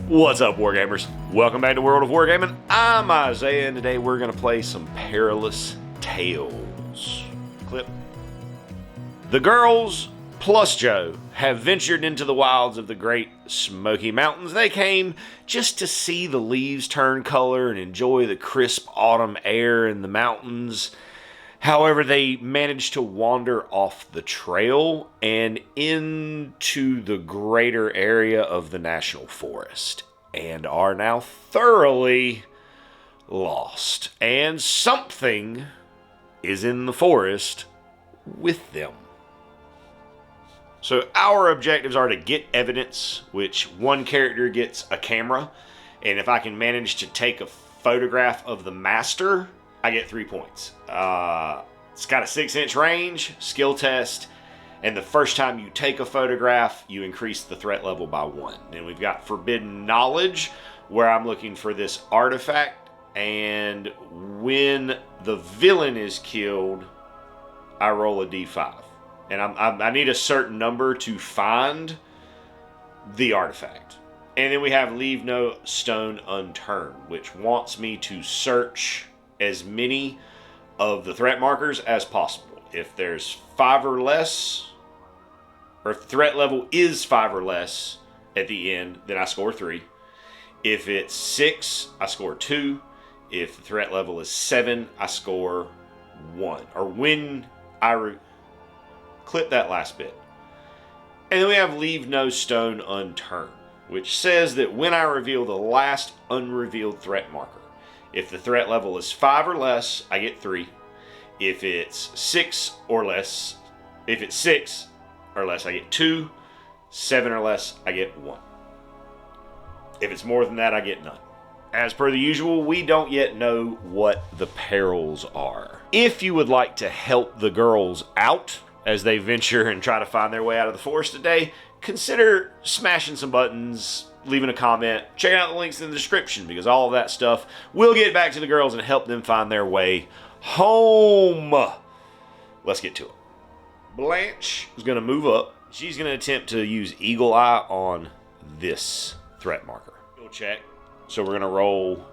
What's up, Wargamers? Welcome back to World of Wargaming. I'm Isaiah, and today we're going to play some Perilous Tales. Clip. The girls, plus Joe, have ventured into the wilds of the great Smoky Mountains. They came just to see the leaves turn color and enjoy the crisp autumn air in the mountains. However, they managed to wander off the trail and into the greater area of the national forest and are now thoroughly lost. And something is in the forest with them. So our objectives are to get evidence, which one character gets a camera, and if I can manage to take a photograph of the master, I get 3 points. It's got a 6-inch range, skill test, and the first time you take a photograph, you increase the threat level by 1. And we've got Forbidden Knowledge, where I'm looking for this artifact, and when the villain is killed, I roll a d5. And I need a certain number to find the artifact. And then we have Leave No Stone Unturned, which wants me to search as many of the threat markers as possible. If there's 5 or less, or threat level is 5 or less at the end, then I score 3. If it's 6, I score 2. If the threat level is 7, I score 1. Or when I clip that last bit. And then we have Leave No Stone Unturned, which says that when I reveal the last unrevealed threat marker, if the threat level is 5 or less, I get 3. If it's 6 or less, I get 2. 7 or less, I get 1. If it's more than that, I get none. As per the usual, we don't yet know what the perils are. If you would like to help the girls out as they venture and try to find their way out of the forest today, consider smashing some buttons, leaving a comment, checking out the links in the description, because all of that stuff will get back to the girls and help them find their way home. Let's get to it. Blanche is going to move up. She's going to attempt to use Eagle Eye on this threat marker. We'll check. So we're going to roll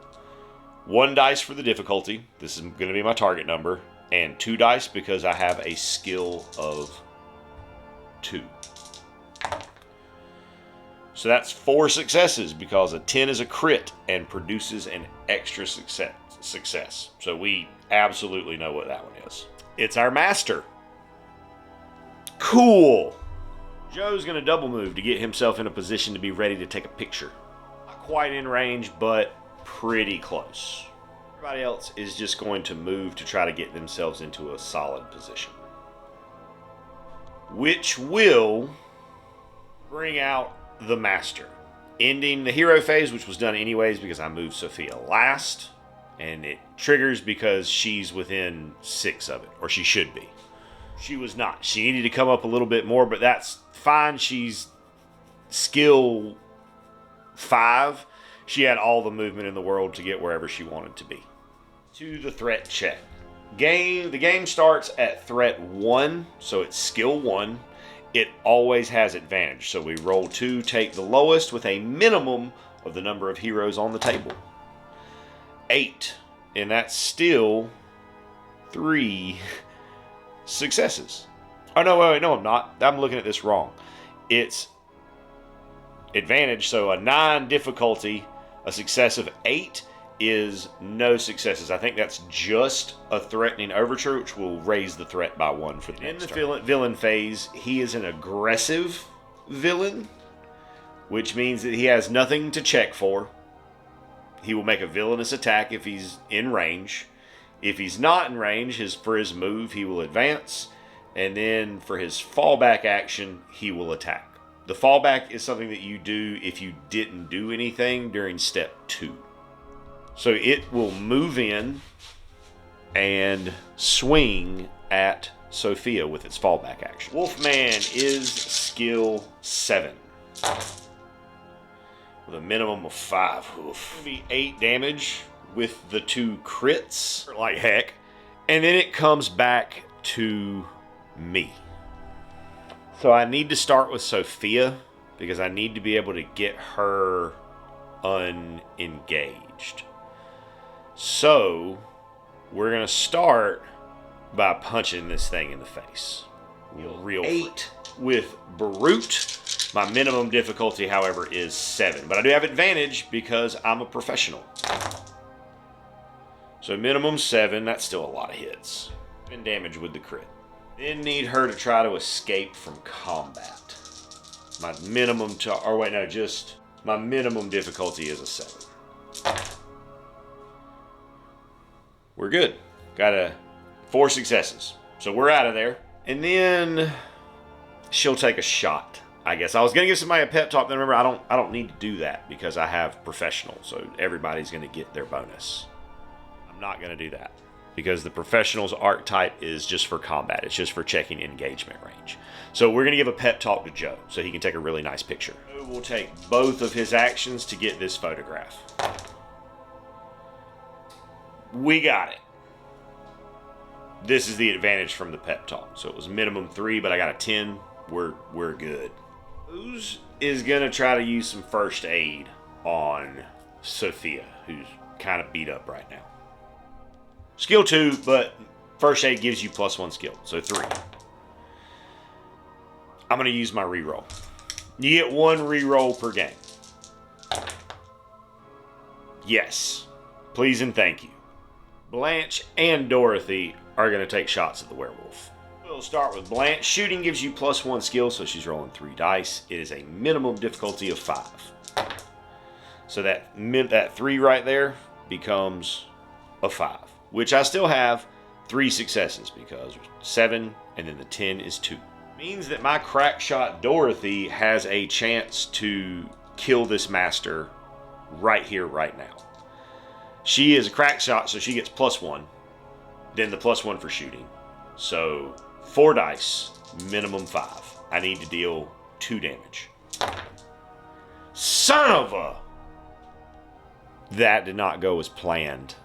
1 dice for the difficulty. This is going to be my target number. And 2 dice because I have a skill of 2. So that's 4 successes because a 10 is a crit and produces an extra success. So we absolutely know what that one is. It's our master. Cool. Joe's going to double move to get himself in a position to be ready to take a picture. Not quite in range, but pretty close. Everybody else is just going to move to try to get themselves into a solid position, which will bring out the master, ending the hero phase, which was done anyways because I moved Sophia last, and it triggers because she's within 6 of it, or she should be. She was not. She needed to come up a little bit more, but that's fine. She's skill 5. She had all the movement in the world to get wherever she wanted to be. To the threat check. The game starts at threat 1, so it's skill 1. It always has advantage, so we roll 2, take the lowest with a minimum of the number of heroes on the table. 8, and that's still 3 successes. Oh, no, wait, no, I'm not. I'm looking at this wrong. It's advantage, so a 9 difficulty, a success of 8 is no successes. I think that's just a threatening overture, which will raise the threat by 1 for the next turn. In the villain phase, he is an aggressive villain, which means that he has nothing to check for. He will make a villainous attack if he's in range. If he's not in range, for his move, he will advance, and then for his fallback action, he will attack. The fallback is something that you do if you didn't do anything during step 2. So it will move in and swing at Sophia with its fallback action. Wolfman is skill 7. With a minimum of 5. Oof. It'll be 8 damage with the 2 crits, like heck. And then it comes back to me. So I need to start with Sophia because I need to be able to get her unengaged. So we're going to start by punching this thing in the face. Real 8 with Brute. My minimum difficulty, however, is 7. But I do have advantage because I'm a professional. So minimum 7, that's still a lot of hits. And damage with the crit. Then need her to try to escape from combat. My minimum my minimum difficulty is a 7. We're good. Got 4 successes. So we're out of there. And then she'll take a shot, I guess. I was going to give somebody a pep talk, but remember, I don't need to do that because I have professional. So everybody's going to get their bonus. I'm not going to do that because the professional's archetype is just for combat. It's just for checking engagement range. So we're going to give a pep talk to Joe so he can take a really nice picture. We'll take both of his actions to get this photograph. We got it. This is the advantage from the pep talk. So it was minimum 3, but I got a 10. We're good. Who's is going to try to use some first aid on Sophia, who's kind of beat up right now. Skill 2, but first aid gives you +1 skill, so 3. I'm going to use my reroll. You get 1 reroll per game. Yes. Please and thank you. Blanche and Dorothy are going to take shots at the werewolf. We'll start with Blanche. Shooting gives you +1 skill, so she's rolling 3 dice. It is a minimum difficulty of 5. So that 3 right there becomes a 5, which I still have 3 successes because 7 and then the 10 is 2. Means that my crack shot Dorothy has a chance to kill this master right here, right now. She is a crack shot, so she gets +1. Then the +1 for shooting. So 4 dice, minimum 5. I need to deal 2 damage. Son of a... That did not go as planned.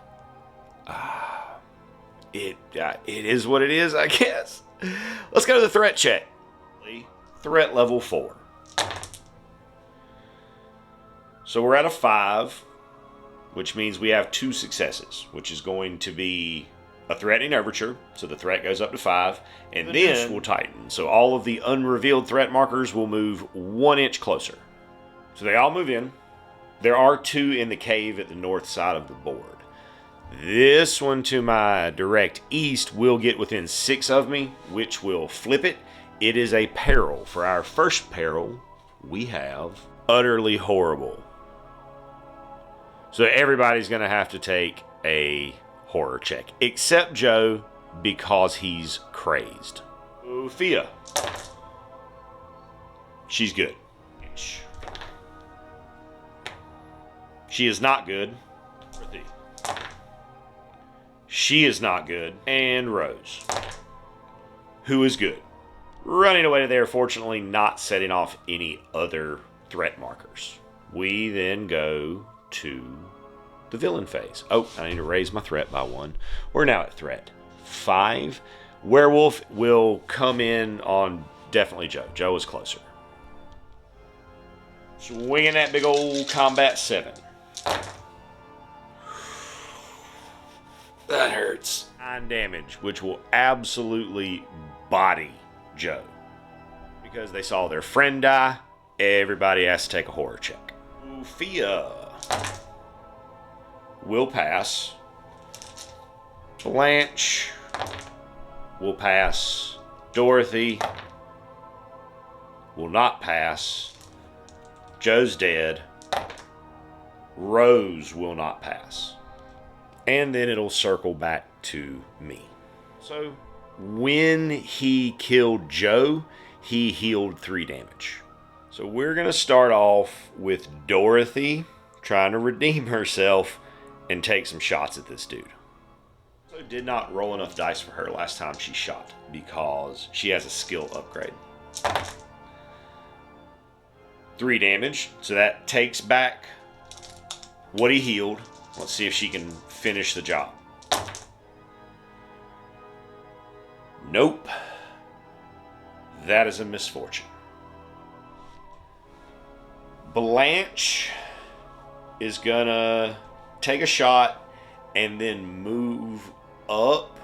It is what it is, I guess. Let's go to the threat check. Threat level 4. So we're at a 5, which means we have 2 successes, which is going to be a threatening overture, so the threat goes up to 5, and then we'll tighten. So all of the unrevealed threat markers will move 1 inch closer. So they all move in. There are 2 in the cave at the north side of the board. This one to my direct east will get within 6 of me, which will flip it. It is a peril. For our first peril, we have utterly horrible. So everybody's going to have to take a horror check, except Joe, because he's crazed. Sophia. She's good. She is not good. She is not good. And Rose, who is good. Running away to there, fortunately not setting off any other threat markers. We then go to the villain phase. Oh, I need to raise my threat by 1. We're now at threat 5. Werewolf will come in on definitely Joe. Joe is closer. Swinging that big old combat 7. That hurts. 9 damage, which will absolutely body Joe. Because they saw their friend die, everybody has to take a horror check. Sophia will pass. Blanche will pass. Dorothy will not pass. Joe's dead. Rose will not pass. And then it'll circle back to me. So when he killed Joe, he healed 3 damage. So we're going to start off with Dorothy trying to redeem herself and take some shots at this dude. So did not roll enough dice for her last time she shot because she has a skill upgrade. 3 damage, so that takes back what he healed. Let's see if she can finish the job. Nope. That is a misfortune. Blanche is gonna take a shot and then move up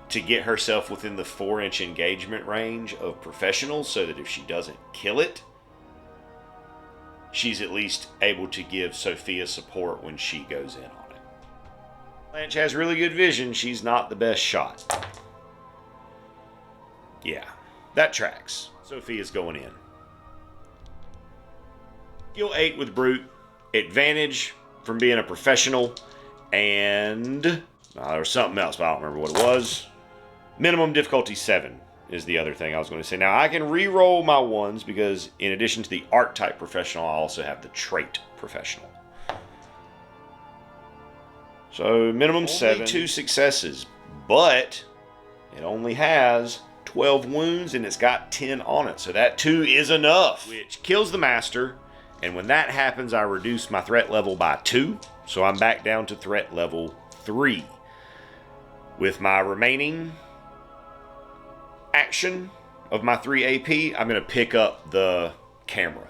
to get herself within the 4-inch engagement range of professionals, so that if she doesn't kill it, she's at least able to give Sophia support when she goes in on it. Blanche has really good vision. She's not the best shot. Yeah, that tracks. Sophia's going in. Skill 8 with Brute. Advantage from being a professional. And there was something else, but I don't remember what it was. Minimum difficulty 7 is the other thing I was going to say. Now, I can re-roll my ones because in addition to the archetype professional, I also have the trait professional. So, minimum 7. 2 successes, but it only has 12 wounds and it's got 10 on it. So that 2 is enough, which kills the master. And when that happens, I reduce my threat level by 2. So I'm back down to threat level 3. With my remaining action of my 3 AP, I'm going to pick up the camera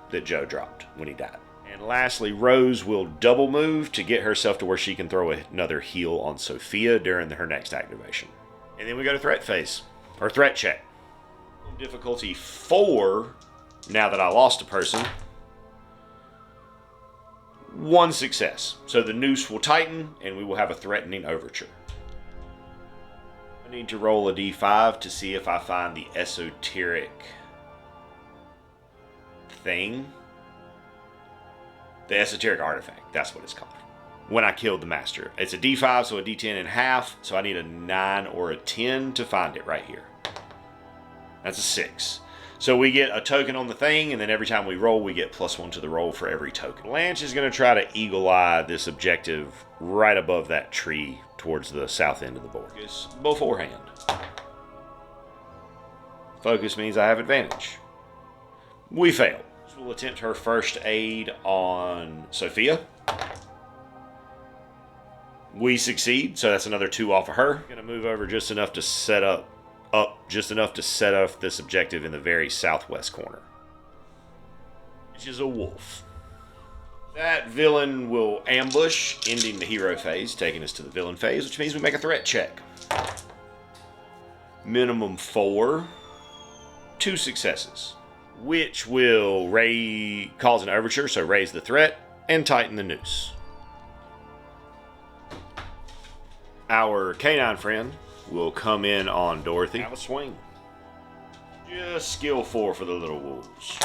that Joe dropped when he died. And lastly, Rose will double move to get herself to where she can throw another heal on Sophia during her next activation. And then we go to threat phase, or threat check. Difficulty 4, now that I lost a person. 1 success. So the noose will tighten and we will have a threatening overture. I need to roll a d5 to see if I find the esoteric thing. The esoteric artifact, that's what it's called. When I killed the master. It's a d5, so a d10 and half, so I need a 9 or a 10 to find it right here. That's a 6. So we get a token on the thing, and then every time we roll, we get +1 to the roll for every token. Blanche is going to try to eagle eye this objective right above that tree towards the south end of the board. Focus beforehand. Focus means I have advantage. We fail. We'll attempt her first aid on Sophia. We succeed, so that's another 2 off of her. Going to move over just enough to set up this objective in the very southwest corner, which is a wolf. That villain will ambush, ending the hero phase, taking us to the villain phase, which means we make a threat check. Minimum 4, 2 successes, which will cause an overture, so raise the threat and tighten the noose. Our canine friend will come in on Dorothy. Have a swing. Just skill 4 for the little wolves.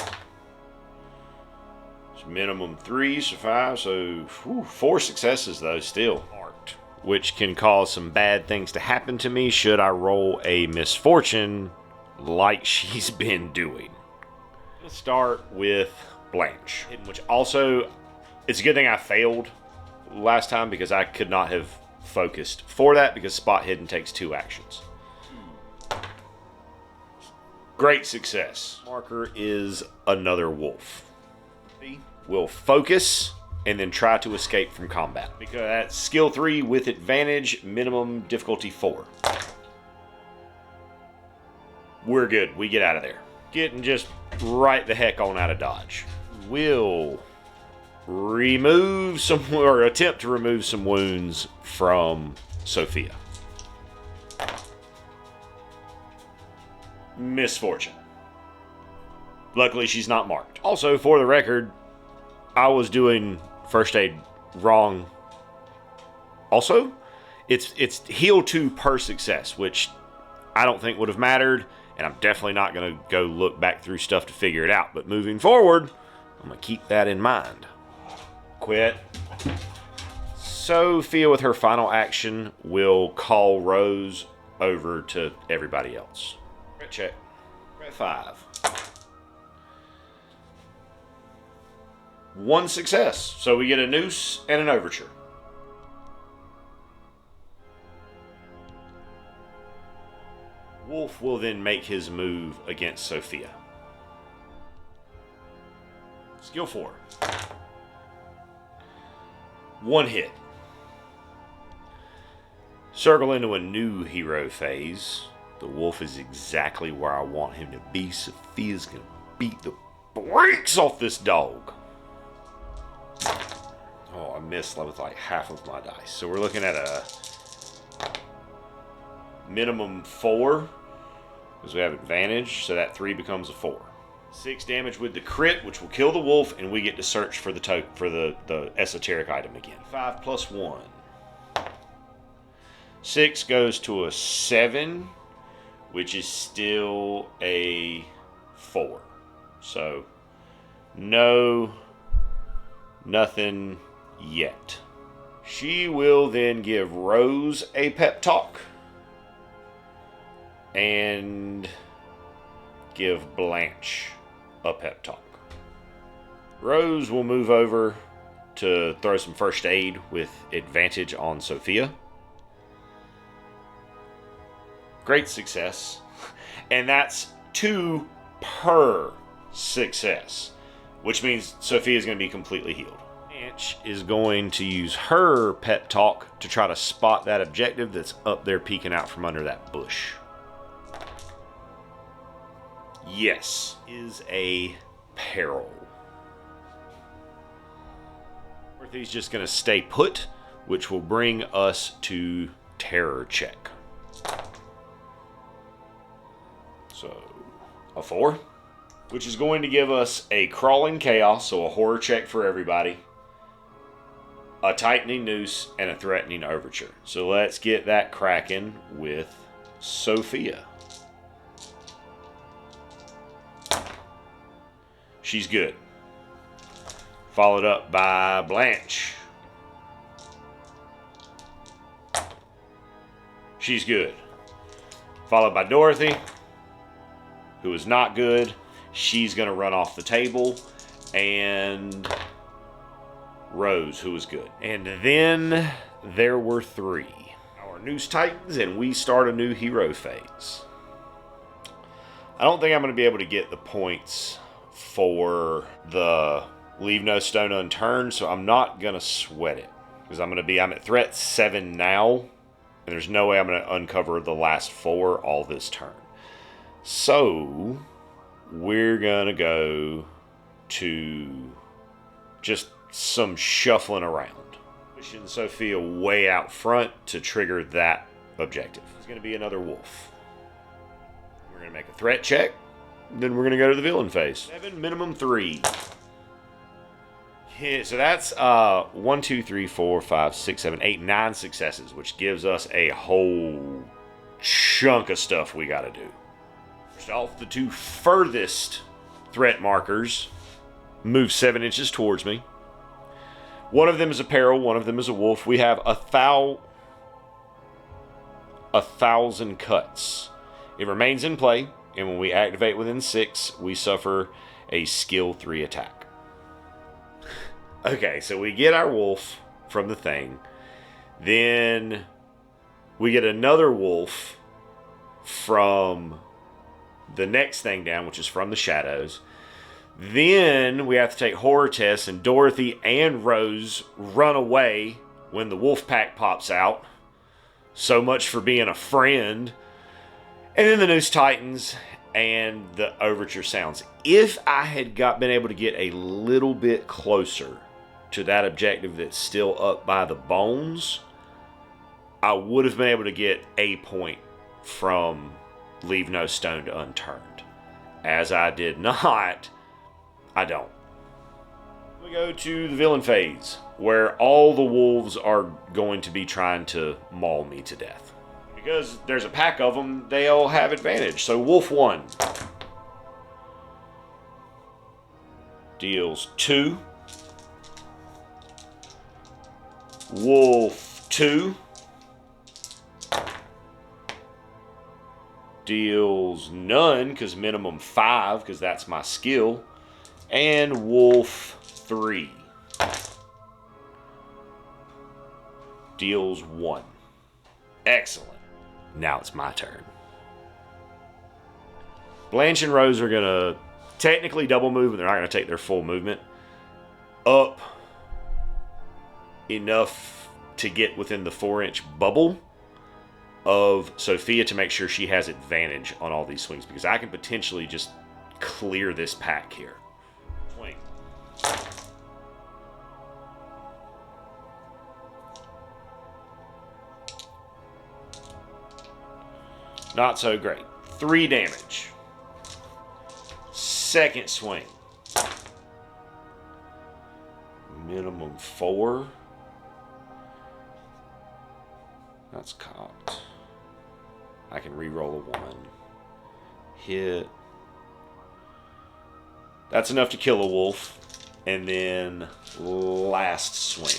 It's minimum 3, so 5, so 4 successes though still. Marked, which can cause some bad things to happen to me should I roll a misfortune like she's been doing. Let's start with Blanche, which also, it's a good thing I failed last time because I could not have focused for that because spot hidden takes 2 actions. Great success. Marker is another wolf. Will focus and then try to escape from combat. Because that's skill 3 with advantage, minimum difficulty 4. We're good. We get out of there. Getting just right the heck on out of Dodge. We'll remove some, or attempt to remove some wounds from Sophia. Misfortune. Luckily, she's not marked. Also, for the record, I was doing first aid wrong. Also, it's heal 2 per success, which I don't think would have mattered, and I'm definitely not going to go look back through stuff to figure it out. But moving forward, I'm going to keep that in mind. Quit. Sophia, with her final action, will call Rose over to everybody else. Check. 5. 1 success. So we get a noose and an overture. Wolf will then make his move against Sophia. Skill 4. 1 hit. Circle into a new hero phase. The wolf is exactly where I want him to be. Sophia's gonna beat the brakes off this dog. Oh, I missed with like half of my dice. So we're looking at a minimum 4 because we have advantage. So that 3 becomes a 4. 6 damage with the crit, which will kill the wolf, and we get to search for the esoteric item again. 5 plus 1. 6 goes to a 7, which is still a 4. So nothing yet. She will then give Rose a pep talk and give Blanche a pep talk. Rose will move over to throw some first aid with advantage on Sophia. Great success. And that's 2 per success, which means Sophia is going to be completely healed. Blanche is going to use her pep talk to try to spot that objective that's up there peeking out from under that bush. Yes, is a peril. Dorothy's just going to stay put, which will bring us to terror check. So, a 4, which is going to give us a crawling chaos, so a horror check for everybody, a tightening noose, and a threatening overture. So let's get that cracking with Sophia. She's good. Followed up by Blanche. She's good. Followed by Dorothy, who is not good. She's going to run off the table. And Rose, who is good. And then there were 3. Our Noose Titans, and we start a new hero phase. I don't think I'm going to be able to get the points for the Leave No Stone Unturned, so I'm not going to sweat it. Because I'm at threat 7 now, and there's no way I'm going to uncover the last 4 all this turn. So, we're going to go to just some shuffling around. Pushing Sophia way out front to trigger that objective. It's going to be another wolf. We're going to make a threat check. Then we're going to go to the villain phase. 7, minimum 3. Yeah, so that's 1, 2, 3, 4, 5, 6, 7, 8, 9 successes, which gives us a whole chunk of stuff we got to do. First off, the 2 furthest threat markers move 7 inches towards me. One of them is a peril, one of them is a wolf. We have 1,000 cuts. It remains in play, and when we activate within 6, we suffer a skill 3 attack. Okay, so we get our wolf from the thing. Then we get another wolf from the next thing down, which is from the shadows. Then we have to take horror tests, and Dorothy and Rose run away when the wolf pack pops out. So much for being a friend. And then the Noose Titans and the overture sounds. If I had been able to get a little bit closer to that objective that's still up by the bones, I would have been able to get a point from Leave No Stone Unturned. As I did not, I don't. We go to the villain phase, where all the wolves are going to be trying to maul me to death. Because there's a pack of them, they all have advantage. So Wolf 1 deals 2. Wolf 2 deals none, because minimum 5, because that's my skill. And Wolf 3 deals 1. Excellent. Now it's my turn. Blanche and Rose are going to technically double move, but they're not going to take their full movement up enough to get within the 4-inch bubble of Sophia to make sure she has advantage on all these swings, because I can potentially just clear this pack here. Swing. Not so great. 3 damage. Second swing. Minimum 4. That's cocked. I can re-roll a 1. Hit. That's enough to kill a wolf. And then last swing.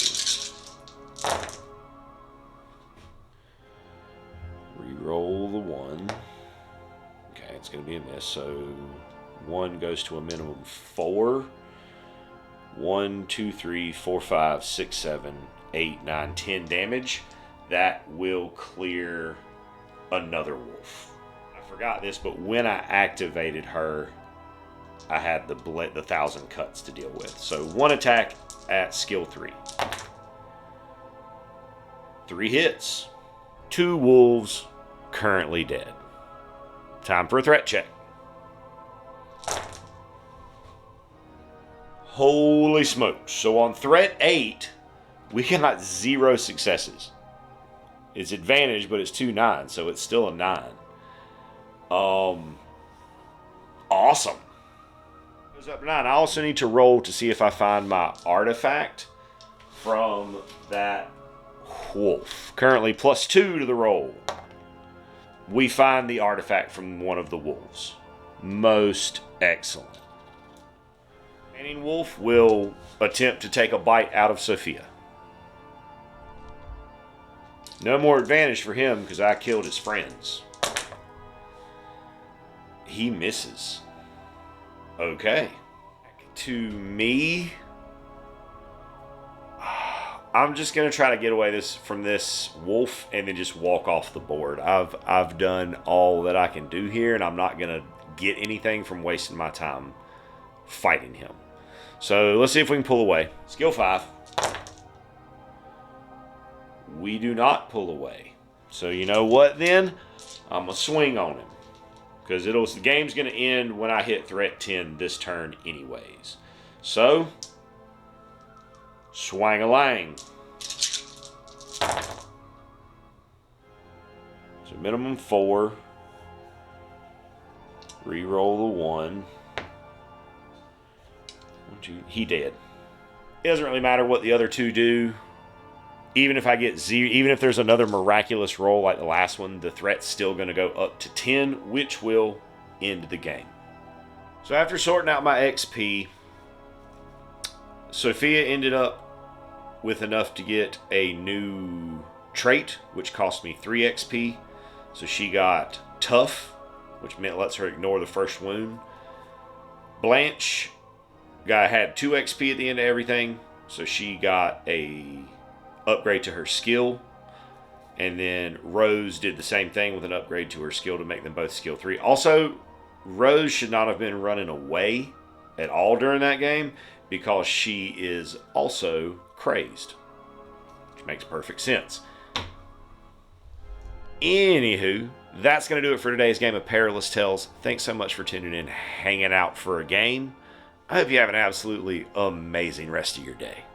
Re-roll the 1. Okay, it's going to be a miss. So 1 goes to a minimum 4. 1, 2, 3, 4, 5, 6, 7, 8, 9, 10 damage. That will clear another wolf. I forgot this, but when I activated her, I had the 1,000 cuts to deal with. So 1 attack at skill 3. 3 hits. 2 wolves currently dead. Time for a threat check. Holy smokes. So on threat 8, we got 0 successes. It's advantage, but it's 2 9s, so it's still a 9. Awesome. Goes up to 9. I also need to roll to see if I find my artifact from that wolf. Currently +2 to the roll. We find the artifact from one of the wolves. Most excellent. Remaining wolf will attempt to take a bite out of Sophia. No more advantage for him because I killed his friends. He misses. Okay. Back to me. I'm just going to try to get away from this wolf and then just walk off the board. I've done all that I can do here, and I'm not going to get anything from wasting my time fighting him. So let's see if we can pull away. Skill 5. We do not pull away. So you know what then? I'm going to swing on him. Because the game's going to end when I hit threat 10 this turn anyways. So, swang-a-lang. So minimum 4. Reroll the 1. He dead. It doesn't really matter what the other 2 do. Even if I get 0, even if there's another miraculous roll like the last one, the threat's still going to go up to 10, which will end the game. So after sorting out my XP, Sophia ended up with enough to get a new trait, which cost me 3 XP. So she got tough, which meant lets her ignore the first wound. Blanche had 2 XP at the end of everything, so she got a upgrade to her skill. And then Rose did the same thing with an upgrade to her skill to make them both skill 3. Also, Rose should not have been running away at all during that game because she is also crazed, which makes perfect sense. Anywho, that's going to do it for today's game of Perilous Tales. Thanks so much for tuning in, hanging out for a game. I hope you have an absolutely amazing rest of your day.